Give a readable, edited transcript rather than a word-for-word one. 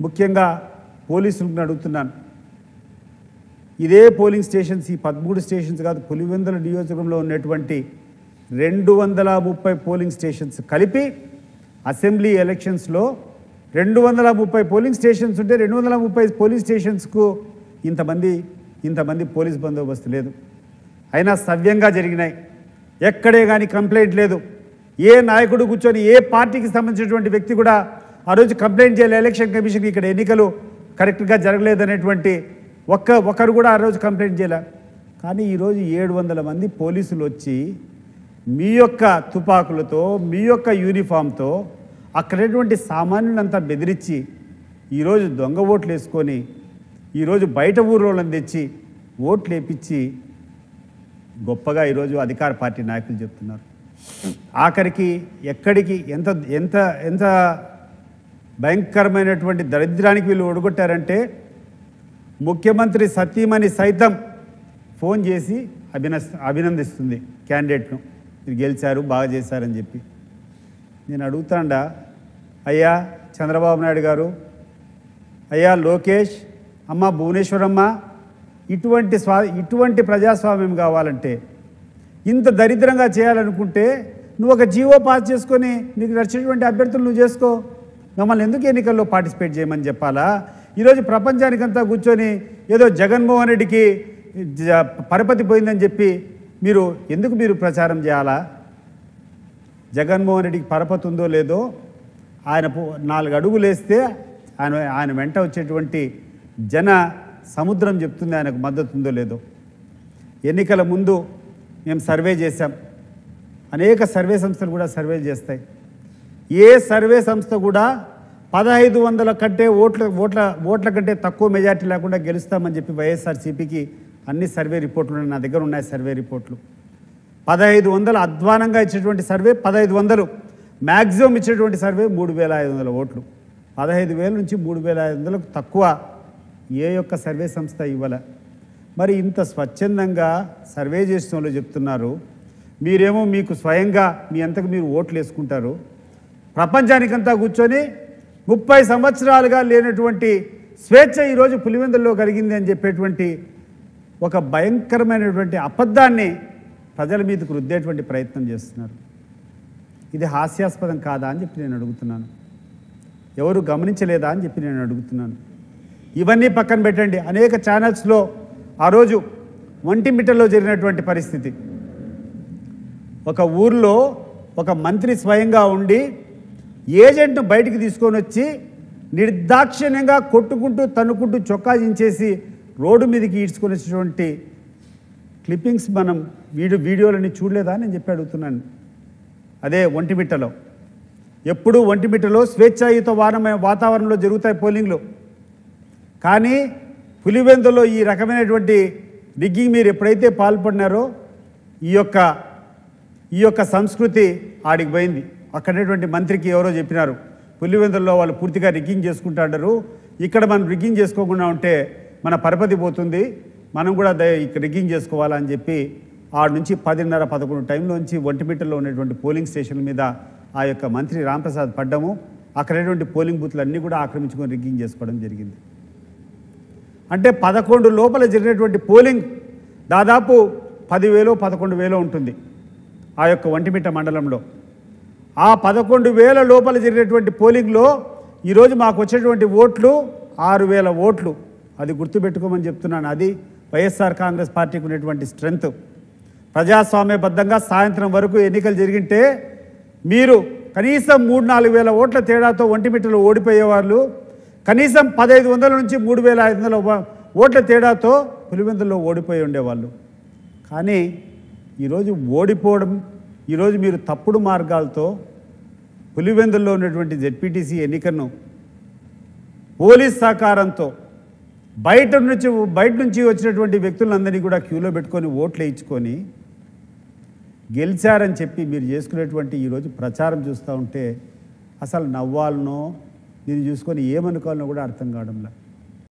ముఖ్యంగా పోలీసులను అడుగుతున్నాను. ఇదే పోలింగ్ స్టేషన్స్, ఈ 13 స్టేషన్స్ కాదు, పులివెందుల నియోజకవర్గంలో ఉన్నటువంటి 230 పోలింగ్ స్టేషన్స్ కలిపి అసెంబ్లీ ఎలక్షన్స్లో 230 పోలింగ్ స్టేషన్స్ ఉంటే 230 పోలింగ్ స్టేషన్స్కు ఇంతమంది పోలీస్ బందోబస్తు లేదు. అయినా సవ్యంగా జరిగినాయి. ఎక్కడే కానీ కంప్లైంట్ లేదు. ఏ నాయకుడు కూర్చొని ఏ పార్టీకి సంబంధించినటువంటి వ్యక్తి కూడా ఆ రోజు కంప్లైంట్ చేయాలి ఎలక్షన్ కమిషన్కి, ఇక్కడ ఎన్నికలు కరెక్ట్గా జరగలేదనేటువంటి ఒక్కరు కూడా ఆ రోజు కంప్లైంట్ చేయలే. కానీ ఈరోజు 700 మంది పోలీసులు వచ్చి మీ యొక్క తుపాకులతో, మీ యొక్క యూనిఫామ్తో అక్కడటువంటి సామాన్యులంతా బెదిరించి ఈరోజు దొంగ ఓట్లు వేసుకొని ఈరోజు బయట ఊరోళ్ళని తెచ్చి ఓట్లు వేపించి గొప్పగా ఈరోజు అధికార పార్టీ నాయకులు చెప్తున్నారు. ఆఖరికి ఎక్కడికి ఎంత ఎంత ఎంత భయంకరమైనటువంటి దరిద్రానికి వీళ్ళు ఒడగొట్టారంటే ముఖ్యమంత్రి సతీమణి సైతం ఫోన్ చేసి అభినందిస్తుంది క్యాండిడేట్ను, మీరు గెలిచారు, బాగా చేశారని చెప్పి. నేను అడుగుతాండా, అయ్యా చంద్రబాబు నాయుడు గారు, అయ్యా లోకేష్, అమ్మ భువనేశ్వరమ్మ, ఇటువంటి ప్రజాస్వామ్యం కావాలంటే, ఇంత దరిద్రంగా చేయాలనుకుంటే నువ్వు ఒక జీవో పాస్ చేసుకొని నీకు నచ్చినటువంటి అభ్యర్థులు నువ్వు చేసుకో. మమ్మల్ని ఎందుకు ఎన్నికల్లో పార్టిసిపేట్ చేయమని చెప్పాలా? ఈరోజు ప్రపంచానికంతా కూర్చొని ఏదో జగన్మోహన్ రెడ్డికి పరపతి పోయిందని చెప్పి మీరు ప్రచారం చేయాలా? జగన్మోహన్ రెడ్డికి పరపతి ఉందో లేదో, ఆయన 4 అడుగులు వేస్తే ఆయన వెంట వచ్చేటువంటి జన సముద్రం చెప్తుంది ఆయనకు మద్దతు ఉందో లేదో. ఎన్నికల ముందు మేము సర్వే చేశాం. అనేక సర్వే సంస్థలు కూడా సర్వేలు చేస్తాయి. ఏ సర్వే సంస్థ కూడా 1500 కంటే ఓట్ల కంటే తక్కువ మెజార్టీ లేకుండా గెలుస్తామని చెప్పి వైఎస్ఆర్సీపీకి అన్ని సర్వే రిపోర్ట్లు ఉన్నాయి. నా దగ్గర ఉన్నాయి సర్వే రిపోర్ట్లు. 1500 అధ్వానంగా ఇచ్చేటువంటి సర్వే 1500, మ్యాక్సిమం ఇచ్చేటువంటి సర్వే 3500 ఓట్లు. 15,000 నుంచి 3500కు తక్కువ ఏ యొక్క సర్వే సంస్థ ఇవ్వలే. మరి ఇంత స్వచ్ఛందంగా సర్వే చేసిన వాళ్ళు చెప్తున్నారు, మీరేమో మీకు స్వయంగా మీ అంతకు మీరు ఓట్లు వేసుకుంటారు. ప్రపంచానికంతా కూర్చొని 30 సంవత్సరాలుగా లేనటువంటి స్వేచ్ఛ ఈరోజు పులివెందుల్లో కలిగింది అని చెప్పేటువంటి ఒక భయంకరమైనటువంటి అబద్ధాన్ని ప్రజల మీదకు రుద్దేటువంటి ప్రయత్నం చేస్తున్నారు. ఇది హాస్యాస్పదం కాదా అని చెప్పి నేను అడుగుతున్నాను. ఎవరు గమనించలేదా అని చెప్పి నేను అడుగుతున్నాను. ఇవన్నీ పక్కన పెట్టండి. అనేక ఛానల్స్లో ఆ రోజు ఒంటిమిట్టలో జరిగినటువంటి పరిస్థితి, ఒక ఊర్లో ఒక మంత్రి స్వయంగా ఉండి ఏజెంట్ను బయటికి తీసుకొని వచ్చి నిర్దాక్షిణ్యంగా కొట్టుకుంటూ తన్నుకుంటూ చొక్కా దించేసి రోడ్డు మీదకి ఈడ్చుకొని వచ్చినటువంటి క్లిప్పింగ్స్ మనం వీడియోలని చూడలేదా అని చెప్పి అడుగుతున్నాను. అదే ఒంటిమిట్టలో. ఎప్పుడూ ఒంటిమిట్టలో స్వేచ్ఛాయుత వాతావరణంలో జరుగుతాయి పోలింగ్లు. కానీ పులివెందులో ఈ రకమైనటువంటి రిగ్గింగ్ మీరు ఎప్పుడైతే పాల్పడినారో ఈ యొక్క సంస్కృతి ఆడికి పోయింది. అక్కడటువంటి మంత్రికి ఎవరో చెప్పినారు, పులివెందుల్లో వాళ్ళు పూర్తిగా రిగ్గింగ్ చేసుకుంటాడారు, ఇక్కడ మనం రిగ్గింగ్ చేసుకోకుండా ఉంటే మన పరపతి పోతుంది, మనం కూడా రిగ్గింగ్ చేసుకోవాలని చెప్పి ఆడ నుంచి 10:30-11 టైంలోంచి ఒంటిమిట్టలో ఉన్నటువంటి పోలింగ్ స్టేషన్ల మీద ఆ యొక్క మంత్రి రాంప్రసాద్ పడ్డము, అక్కడటువంటి పోలింగ్ బూత్లు అన్నీ కూడా ఆక్రమించుకొని రిగ్గింగ్ చేసుకోవడం జరిగింది. అంటే 11 లోపల జరిగినటువంటి పోలింగ్ దాదాపు 10,000-11,000 ఉంటుంది ఆ యొక్క ఒంటిమిట్ట మండలంలో. ఆ 11,000 లోపల జరిగినటువంటి పోలింగ్లో ఈరోజు మాకు వచ్చేటువంటి ఓట్లు 6,000 ఓట్లు. అది గుర్తుపెట్టుకోమని చెప్తున్నాను. అది వైఎస్ఆర్ కాంగ్రెస్ పార్టీకి ఉన్నటువంటి స్ట్రెంగ్త్. ప్రజాస్వామ్యబద్ధంగా సాయంత్రం వరకు ఎన్నికలు జరిగింటే మీరు కనీసం 3-4 వేల ఓట్ల తేడాతో ఒంటిమిట్టలో ఓడిపోయేవాళ్ళు, కనీసం 1,500 నుంచి 3,500 ఓట్ల తేడాతో పులివెందుల్లో ఓడిపోయి ఉండేవాళ్ళు. కానీ ఈరోజు ఓడిపోవడం, ఈరోజు మీరు తప్పుడు మార్గాలతో పులివెందుల్లో ఉన్నటువంటి జెడ్పీటీసీ ఎన్నికను పోలీస్ సహకారంతో బయట నుంచి వచ్చినటువంటి వ్యక్తులందరినీ కూడా క్యూలో పెట్టుకొని ఓట్లు వేయించుకొని గెలిచారని చెప్పి మీరు చేసుకునేటువంటి ఈరోజు ప్రచారం చూస్తూ ఉంటే అసలు నవ్వాలనో దీన్ని చూసుకొని ఏమనుకోవాలనో కూడా అర్థం కావడంలా.